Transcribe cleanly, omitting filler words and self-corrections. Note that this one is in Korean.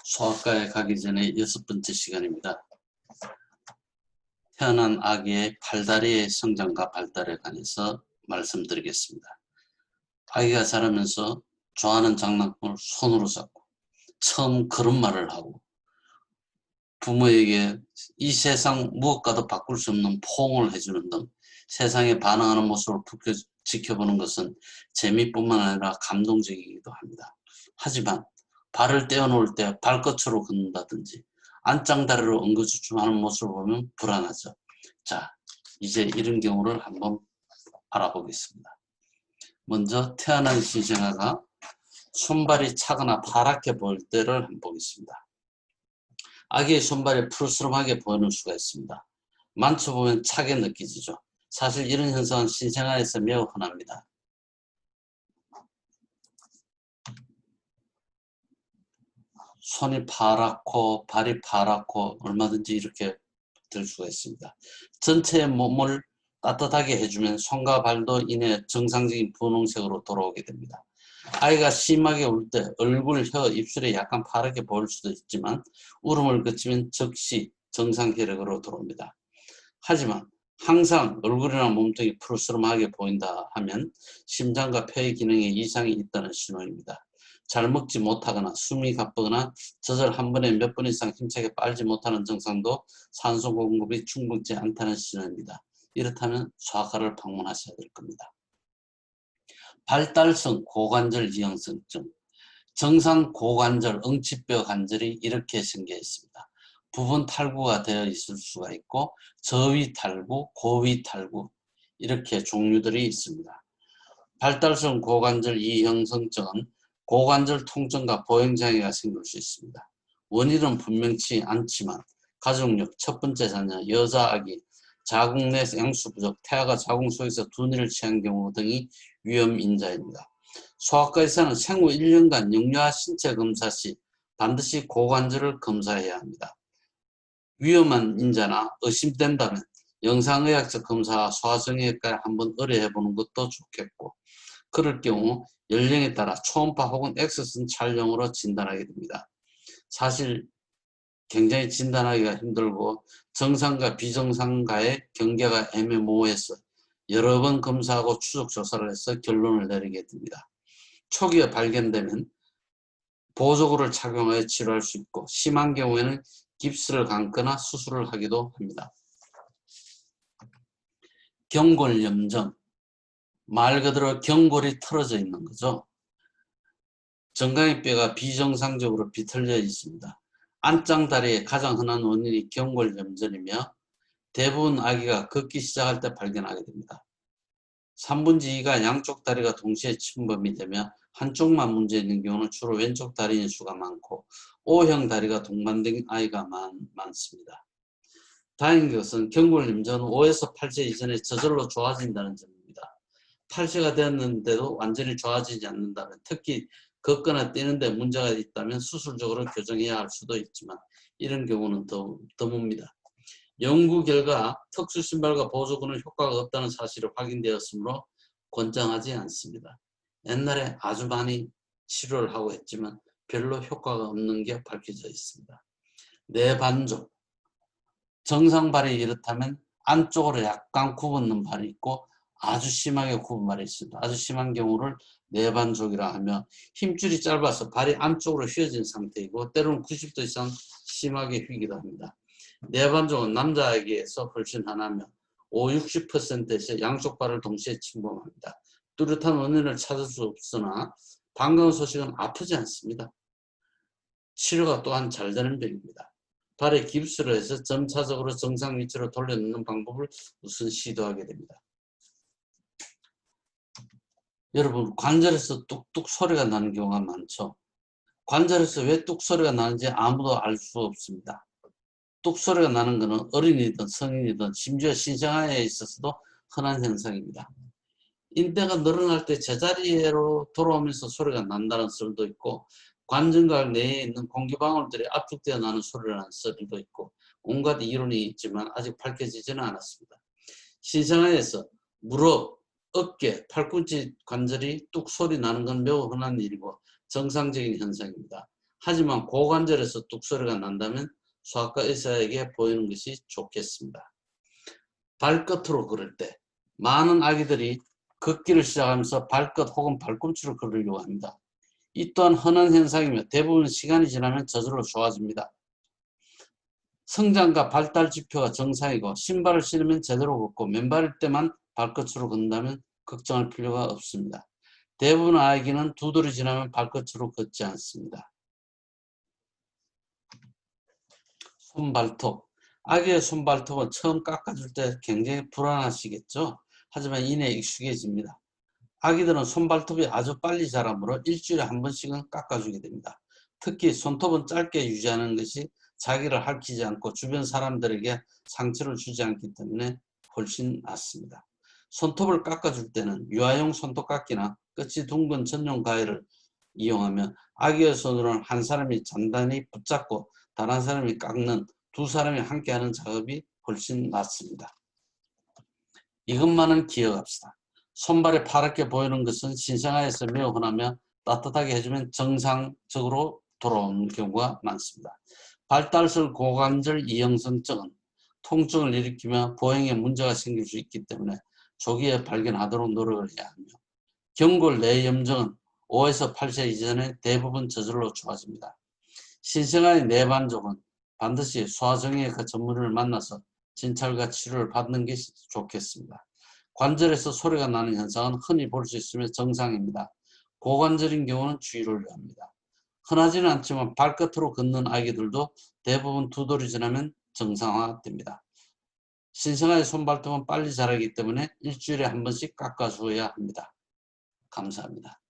소아과에 가기 전에 6번째 시간입니다. 태어난 아기의 팔다리의 성장과 발달에 관해서 말씀드리겠습니다. 아기가 자라면서 좋아하는 장난감을 손으로 잡고 처음 그런 말을 하고 부모에게 이 세상 무엇과도 바꿀 수 없는 포옹을 해주는 등 세상에 반응하는 모습을 지켜보는 것은 재미뿐만 아니라 감동적이기도 합니다. 하지만 발을 떼어놓을 때 발끝으로 걷는다든지 안짱다리로 엉거주춤하는 모습을 보면 불안하죠. 자, 이제 이런 경우를 한번 알아보겠습니다. 먼저 태어난 신생아가 손발이 차거나 파랗게 보일 때를 한번 보겠습니다. 아기의 손발이 푸르스름하게 보이는 수가 있습니다. 만져보면 차게 느껴지죠. 사실 이런 현상은 신생아에서 매우 흔합니다. 손이 파랗고 발이 파랗고 얼마든지 이렇게 될 수가 있습니다. 전체의 몸을 따뜻하게 해주면 손과 발도 이내 정상적인 분홍색으로 돌아오게 됩니다. 아이가 심하게 울 때 얼굴, 혀, 입술이 약간 파랗게 보일 수도 있지만 울음을 그치면 즉시 정상 혈액으로 돌아옵니다. 하지만 항상 얼굴이나 몸통이 푸르스름하게 보인다 하면 심장과 폐의 기능에 이상이 있다는 신호입니다. 잘 먹지 못하거나 숨이 가쁘거나 젖을 한 번에 몇 번 이상 힘차게 빨지 못하는 증상도 산소 공급이 충분치 않다는 신호입니다. 이렇다면 소아과를 방문하셔야 될 겁니다. 발달성 고관절 이형성증, 정상 고관절 응치뼈 관절이 이렇게 생겨 있습니다. 부분 탈구가 되어 있을 수가 있고 저위 탈구, 고위 탈구 이렇게 종류들이 있습니다. 발달성 고관절 이형성증은 고관절 통증과 보행장애가 생길 수 있습니다. 원인은 분명치 않지만 가족력, 첫 번째 자녀, 여자 아기, 자궁 내 양수 부족, 태아가 자궁 속에서 둔의를 취한 경우 등이 위험 인자입니다. 소아과에서는 생후 1년간 영유아 신체 검사 시 반드시 고관절을 검사해야 합니다. 위험한 인자나 의심된다면 영상의학적 검사와 소아정형외과에 한번 의뢰해보는 것도 좋겠고, 그럴 경우 연령에 따라 초음파 혹은 엑스선 촬영으로 진단하게 됩니다. 사실 굉장히 진단하기가 힘들고 정상과 비정상과의 경계가 애매모호해서 여러 번 검사하고 추적 조사를 해서 결론을 내리게 됩니다. 초기에 발견되면 보조구를 착용하여 치료할 수 있고 심한 경우에는 깁스를 감거나 수술을 하기도 합니다. 경골염전, 말 그대로 경골이 틀어져 있는 거죠. 정강이뼈가 비정상적으로 비틀려 있습니다. 안짱다리의 가장 흔한 원인이 경골염전이며 대부분 아기가 걷기 시작할 때 발견하게 됩니다. 3분의 2가 양쪽 다리가 동시에 침범이 되며 한쪽만 문제 있는 경우는 주로 왼쪽 다리인 수가 많고 O형 다리가 동반된 아이가 많습니다. 다행인 것은 경골염전은 5에서 8세 이전에 저절로 좋아진다는 점입니다. 8세가 되었는데도 완전히 좋아지지 않는다면, 특히 걷거나 뛰는데 문제가 있다면 수술적으로 교정해야 할 수도 있지만 이런 경우는 더 드뭅니다. 연구 결과 특수 신발과 보조구는 효과가 없다는 사실이 확인되었으므로 권장하지 않습니다. 옛날에 아주 많이 치료를 하고 했지만 별로 효과가 없는 게 밝혀져 있습니다. 내반족, 정상발이 이렇다면 안쪽으로 약간 굽었는 발이 있고 아주 심하게 굽은 발이 있습니다. 아주 심한 경우를 내반족이라 하며 힘줄이 짧아서 발이 안쪽으로 휘어진 상태이고 때로는 90도 이상 심하게 휘기도 합니다. 내반족은 남자에게서 훨씬 흔하며 50~60%에서 양쪽 발을 동시에 침범합니다. 뚜렷한 원인을 찾을 수 없으나 반가운 소식은 아프지 않습니다. 치료가 또한 잘 되는 병입니다. 발에 깁스를 해서 점차적으로 정상 위치로 돌려놓는 방법을 우선 시도하게 됩니다. 여러분, 관절에서 뚝뚝 소리가 나는 경우가 많죠. 관절에서 왜 뚝 소리가 나는지 아무도 알 수 없습니다. 뚝 소리가 나는 것은 어린이든 성인이든 심지어 신생아에 있어서도 흔한 현상입니다. 인대가 늘어날 때 제자리로 돌아오면서 소리가 난다는 소리도 있고 관정각 내에 있는 공기방울들이 압축되어 나는 소리라는 소리도 있고 온갖 이론이 있지만 아직 밝혀지지는 않았습니다. 신생아에서 무릎, 어깨, 팔꿈치 관절이 뚝 소리 나는 건 매우 흔한 일이고 정상적인 현상입니다. 하지만 고관절에서 뚝소리가 난다면 소아과 의사에게 보이는 것이 좋겠습니다. 발끝으로 걸을 때 많은 아기들이 걷기를 시작하면서 발끝 혹은 발꿈치로 걸으려고 합니다. 이 또한 흔한 현상이며 대부분 시간이 지나면 저절로 좋아집니다. 성장과 발달 지표가 정상이고 신발을 신으면 제대로 걷고 맨발일 때만 발끝으로 걷는다면 걱정할 필요가 없습니다. 대부분 아기는 두 돌이 지나면 발끝으로 걷지 않습니다. 손발톱. 아기의 손발톱은 처음 깎아줄 때 굉장히 불안하시겠죠? 하지만 이내 익숙해집니다. 아기들은 손발톱이 아주 빨리 자라므로 일주일에 한 번씩은 깎아주게 됩니다. 특히 손톱은 짧게 유지하는 것이 자기를 핥히지 않고 주변 사람들에게 상처를 주지 않기 때문에 훨씬 낫습니다. 손톱을 깎아줄 때는 유아용 손톱깎이나 끝이 둥근 전용 가위를 이용하면 아기의 손으로는 한 사람이 단단히 붙잡고 다른 사람이 깎는 두 사람이 함께하는 작업이 훨씬 낫습니다. 이것만은 기억합시다. 손발이 파랗게 보이는 것은 신생아에서 매우 흔하며 따뜻하게 해주면 정상적으로 돌아오는 경우가 많습니다. 발달성 고관절 이형성증은 통증을 일으키며 보행에 문제가 생길 수 있기 때문에 조기에 발견하도록 노력을 해야 하며 경골 내염증은 5에서 8세 이전에 대부분 저절로 좋아집니다. 신생아의 내반족은 반드시 소아정형외과 전문의를 만나서 진찰과 치료를 받는 게 좋겠습니다. 관절에서 소리가 나는 현상은 흔히 볼 수 있으며 정상입니다. 고관절인 경우는 주의를 합니다. 흔하지는 않지만 발끝으로 걷는 아기들도 대부분 두 돌이 지나면 정상화됩니다. 신생아의 손발톱은 빨리 자라기 때문에 일주일에 한 번씩 깎아주어야 합니다. 감사합니다.